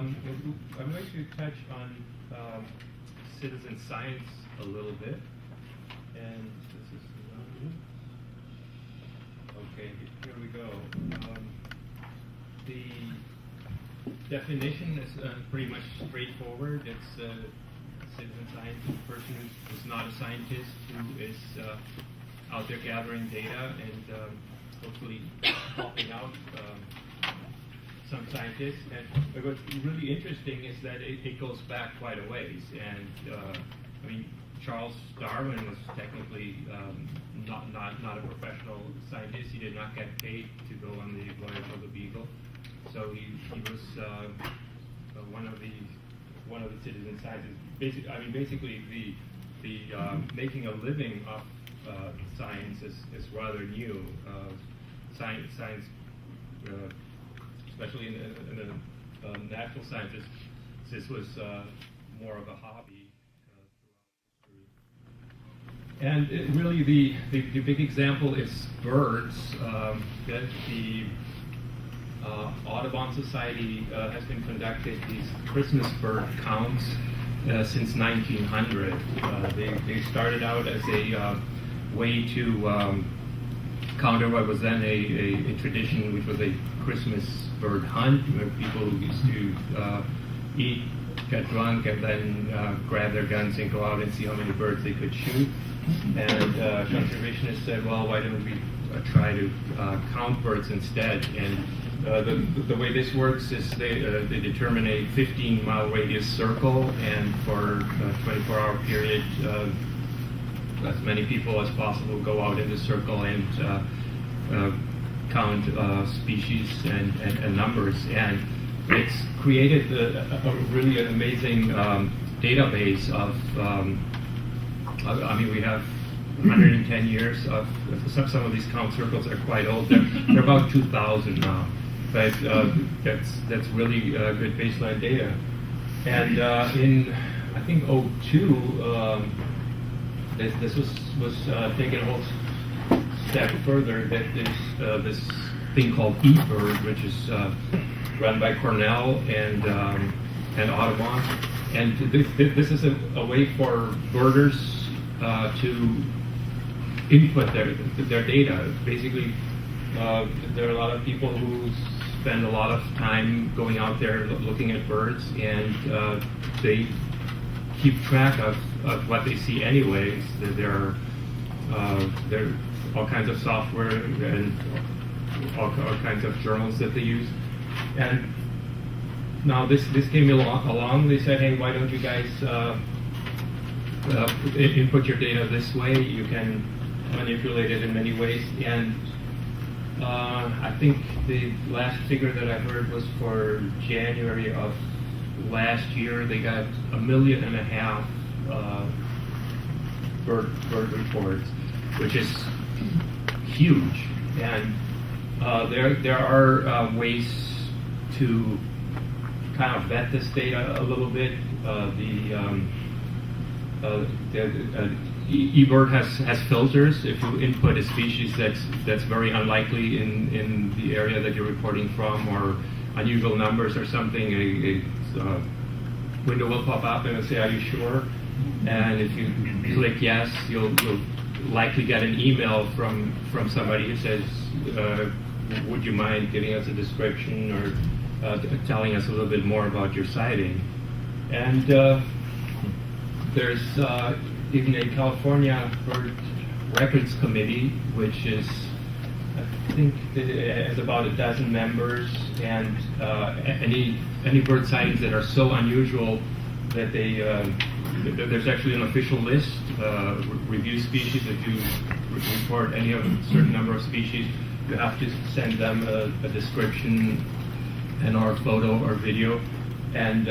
I'm going to touch on citizen science a little bit, and this is okay. Here we go. The definition is pretty much straightforward. It's citizen science, a person who's not a scientist, who is out there gathering data and hopefully helping out some scientists. And what's really interesting is that it goes back quite a ways. And I mean, Charles Darwin was technically not a professional scientist. He did not get paid to go on the voyage of the Beagle. So he was one of the citizen scientists. Basically, the making a living off science is rather new. Science, especially in the natural sciences, this was more of a hobby throughout history. And really, the big example is birds. That the Audubon Society has been conducting these Christmas bird counts since 1900. They started out as a way to counter what was then a tradition, which was a Christmas bird hunt, where people used to eat, get drunk, and then grab their guns and go out and see how many birds they could shoot. And conservationists said, well, why don't we try to count birds instead? And the way this works is they determine a 15-mile radius circle, and for a 24-hour period, as many people as possible go out in the circle and count species and numbers. And it's created a really amazing database of, I mean, we have 110 years of, some of these count circles are quite old. They're about 2,000 now. But that's really good baseline data. And in, I think, 2002, this was taken a whole step further. That there's this thing called eBird, which is run by Cornell and Audubon. And this is a way for birders to input their data. Basically, there are a lot of people who spend a lot of time going out there looking at birds, and they keep track of what they see anyways. There are all kinds of software and all kinds of journals that they use. And now this came along. They said, hey, why don't you guys input your data this way? You can manipulate it in many ways. And I think the last figure that I heard was for January of last year, they got 1.5 million bird reports, which is huge. And there are ways to kind of vet this data a little bit. eBird has filters. If you input a species that's very unlikely in the area that you're reporting from, or unusual numbers or something, a window will pop up and it'll say, are you sure? And if you click yes, you'll likely get an email from somebody who says, would you mind giving us a description or telling us a little bit more about your sighting? And there's even a California Bird Records Committee, which is, I think, it has about 12 members, and any bird sightings that are so unusual that there's actually an official list, review species. If you report any of a certain number of species, you have to send them a description and or photo or video, and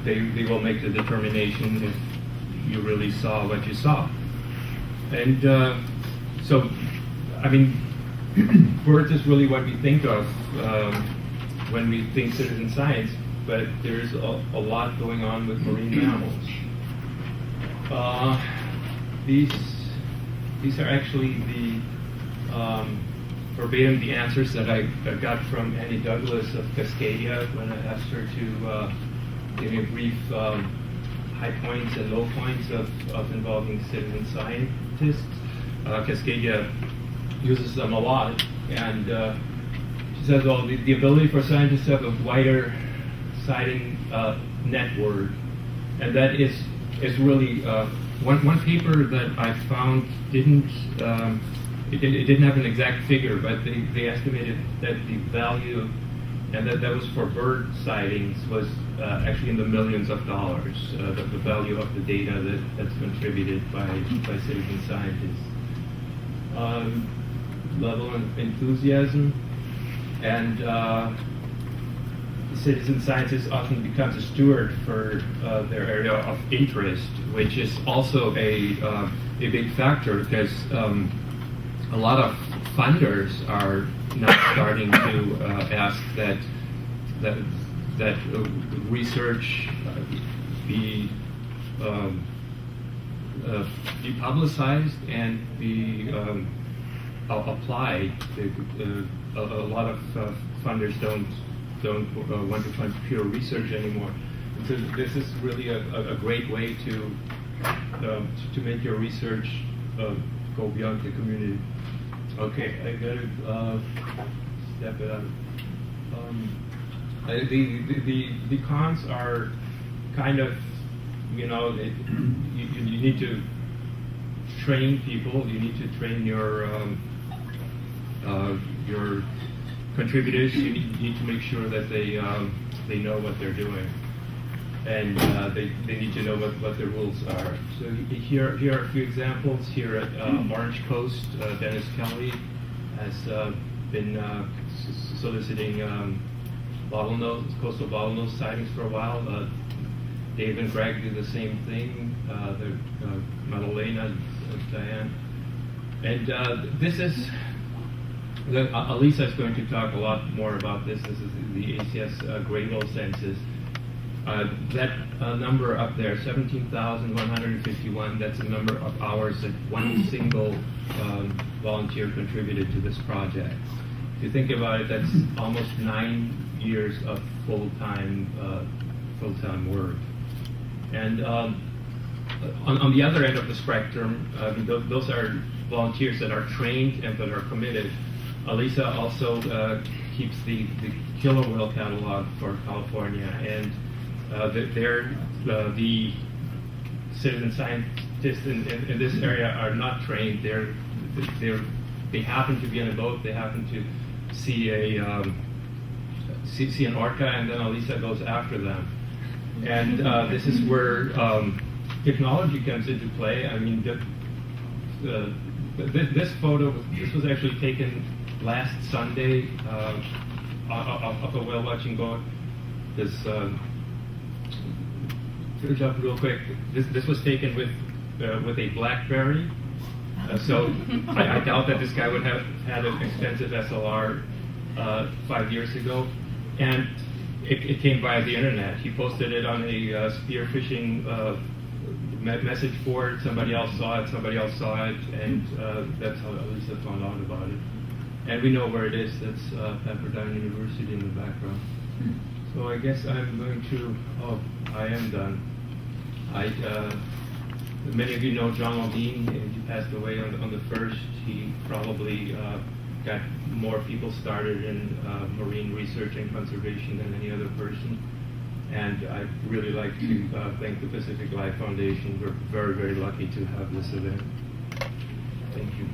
they will make the determination if you really saw what you saw. And so, I mean, birds is really what we think of when we think citizen science, but there's a lot going on with marine mammals. These are actually the verbatim the answers that I got from Annie Douglas of Cascadia when I asked her to giving a brief high points and low points of involving citizen scientists. Cascadia uses them a lot, and she says, well, the ability for scientists to have a wider sighting network, and that is really one paper that I found didn't it didn't have an exact figure, but they estimated that the value, and that was for bird sightings, was actually in the millions of dollars, the value of the data that's contributed by citizen scientists. Level of enthusiasm, and citizen scientist often becomes a steward for their area of interest, which is also a big factor, because a lot of funders are now starting to ask that research be publicized and be applied. A lot of funders don't want to fund pure research anymore. And so this is really a great way to make your research go beyond the community. Okay, I gotta step it up. The cons are kind of, you need to train people. You need to train your contributors. You need to make sure that they know what they're doing, and they need to know what the rules are. So here are a few examples. Here at Orange Coast, Dennis Kelly has been soliciting coastal bottlenose sightings for a while. Dave and Greg do the same thing. Madalena, Diane, and this is. Alisa is going to talk a lot more about this. This is the ACS Graybill census. That number up there, 17,151, that's the number of hours that one single volunteer contributed to this project. If you think about it, that's almost 9 years of full-time work. And on the other end of the spectrum, those are volunteers that are trained and that are committed. Alisa also keeps the killer whale catalog for California, and the citizen scientists in this area are not trained. They happen to be on a boat. They happen to see see an orca, and then Alisa goes after them. And this is where technology comes into play. I mean, this photo, this was actually taken last Sunday of a whale watching boat. This finish up real quick. This was taken with a BlackBerry, so I doubt that this guy would have had an expensive SLR 5 years ago, and it came via the internet. He posted it on a spearfishing message board. Somebody else saw it. Somebody else saw it, and that's how Alisa found out about it. And we know where it is. That's Pepperdine University in the background. So I guess I'm going to. Oh, I am done. Many of you know John Aldine. He passed away on the 1st. He probably got more people started in marine research and conservation than any other person. And I'd really like to thank the Pacific Life Foundation. We're very, very lucky to have this event. Thank you.